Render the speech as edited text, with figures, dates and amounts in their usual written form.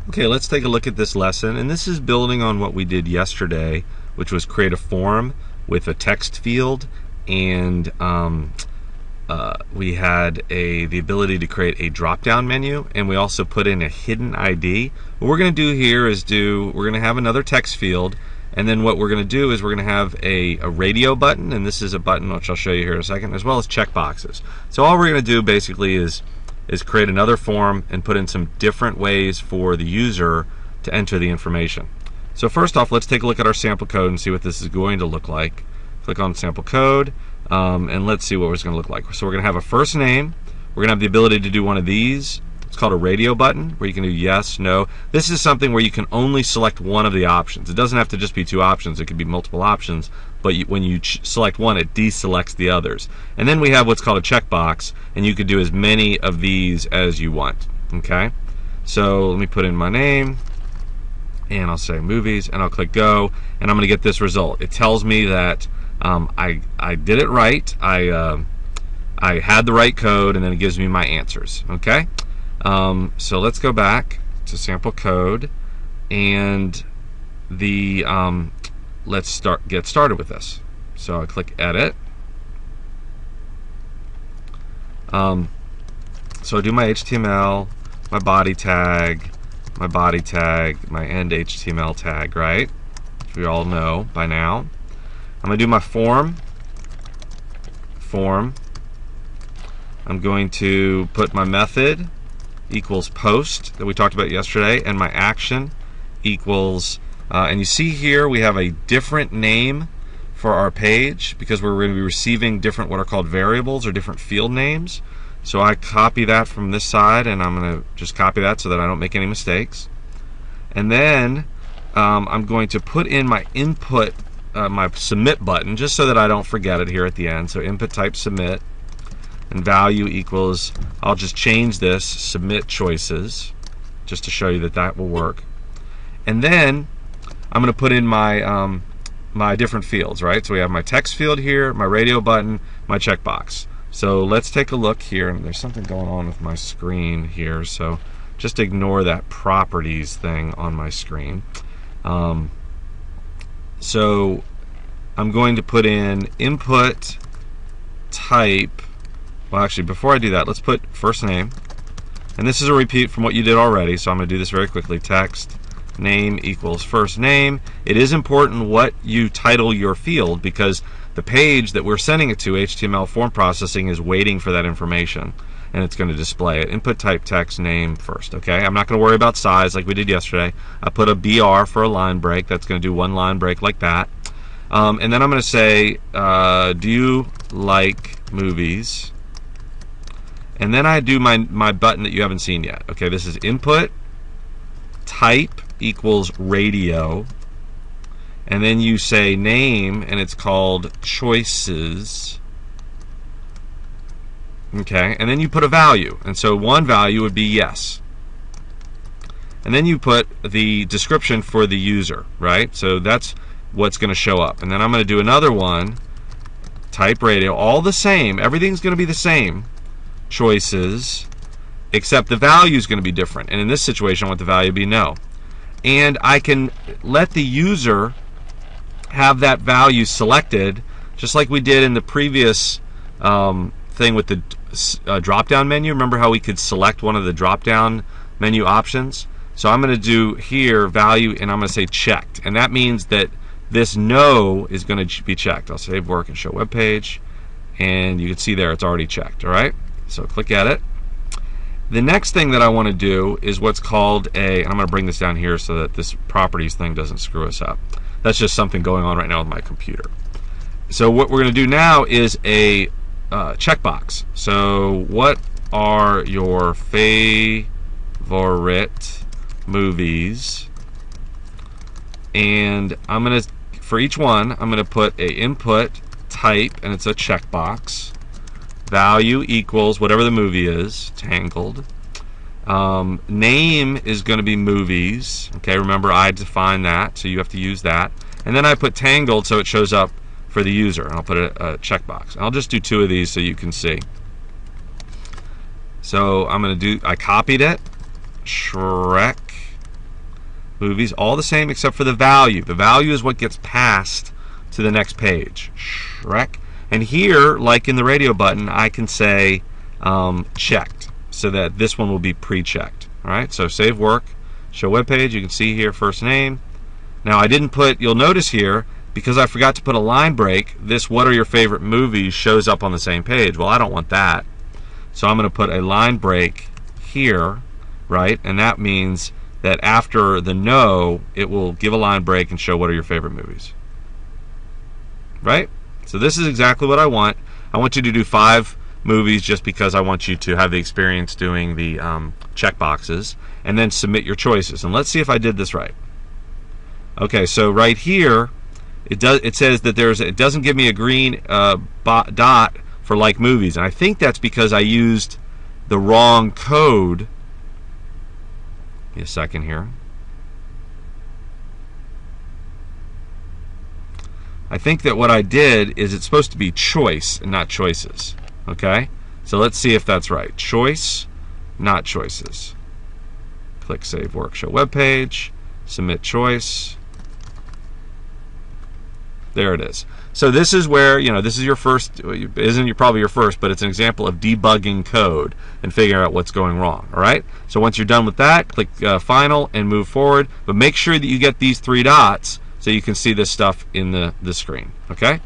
Okay, let's take a look at this lesson, and this is building on what we did yesterday, which was create a form with a text field, and we had the ability to create a drop-down menu, and we also put in a hidden ID. What we're going to do here is we're going to have another text field, and then what we're going to do is we're going to have a radio button, and this is a button which I'll show you here in a second, as well as checkboxes. So all we're going to do basically is create another form and put in some different ways for the user to enter the information. So first off, let's take a look at our sample code and see what this is going to look like. Click on sample code, and let's see what it's going to look like. So we're going to have a first name. We're going to have the ability to do one of these. It's called a radio button, where you can do yes, no. This is something where you can only select one of the options. It doesn't have to just be two options. It could be multiple options, but when you select one, it deselects the others. And then we have what's called a checkbox, and you could do as many of these as you want. Okay? So let me put in my name, and I'll say movies, and I'll click go, and I'm going to get this result. It tells me that I did it right. I had the right code, and then it gives me my answers. Okay? So let's go back to sample code, and let's get started with this. So I click edit. So I do my HTML, my body tag, my end HTML tag, right? Which we all know by now. I'm going to do my form. I'm going to put my method equals post that we talked about yesterday, and my action equals, and you see here we have a different name for our page because we're going to be receiving different what are called variables or different field names. So I copy that from this side, and I'm going to just copy that so that I don't make any mistakes. And then I'm going to put in my input, my submit button, just so that I don't forget it here at the end. So input type submit, and value equals, I'll just change this, submit choices, just to show you that that will work. And then I'm going to put in my my different fields, right? So we have my text field here, my radio button, my checkbox. So let's take a look here, and there's something going on with my screen here, so just ignore that properties thing on my screen. So I'm going to put in input type. Well, actually, before I do that, let's put first name, and this is a repeat from what you did already, so I'm going to do this very quickly. Text name equals first name. It is important what you title your field, because the page that we're sending it to, HTML form processing, is waiting for that information, and it's going to display it. Input type text name first. Okay, I'm not going to worry about size like we did yesterday. I put a BR for a line break. That's going to do one line break like that. And then I'm going to say, do you like movies? And then I do my button that you haven't seen yet. Okay, this is input type equals radio, and then you say name, and it's called choices. Okay, and then you put a value, and so one value would be yes. And then you put the description for the user, right? So that's what's going to show up. And then I'm going to do another one, type radio, all the same. Everything's going to be the same. Choices, except the value is going to be different, and in this situation I want the value to be no, and I can let the user have that value selected just like we did in the previous thing with the drop down menu. Remember how we could select one of the drop down menu options? So I'm going to do here value, and I'm going to say checked, and that means that this no is going to be checked. I'll save work and show web page, and you can see there it's already checked. Alright, so click edit. The next thing that I want to do is what's called and I'm going to bring this down here so that this properties thing doesn't screw us up. That's just something going on right now with my computer. So what we're going to do now is a checkbox. So what are your favorite movies? And I'm going to, for each one, I'm going to put a input type, and it's a checkbox. Value equals whatever the movie is, Tangled. Name is going to be movies. Okay, remember I defined that, so you have to use that. And then I put Tangled so it shows up for the user, and I'll put a checkbox. I'll just do two of these so you can see. So I'm going to do, I copied it, Shrek movies, all the same except for the value. The value is what gets passed to the next page. Shrek. And here, like in the radio button, I can say checked, so that this one will be pre-checked. All right, so save work, show web page. You can see here first name. Now I didn't put, you'll notice here, because I forgot to put a line break, this what are your favorite movies shows up on the same page. Well, I don't want that. So I'm going to put a line break here, right? And that means that after the no, it will give a line break and show what are your favorite movies. Right? So this is exactly what I want. I want you to do 5 movies just because I want you to have the experience doing the check boxes, and then submit your choices. And let's see if I did this right. Okay, so right here it says that it doesn't give me a green dot for like movies, and I think that's because I used the wrong code. Give me a second here. I think that what I did is it's supposed to be choice and not choices. Okay? So let's see if that's right. Choice, not choices. Click Save Work, Show Web Page, Submit Choice. There it is. So this is where, this is your first, probably your first, but it's an example of debugging code and figuring out what's going wrong. All right? So once you're done with that, click Final and move forward. But make sure that you get these 3 dots so you can see this stuff in the screen. Okay?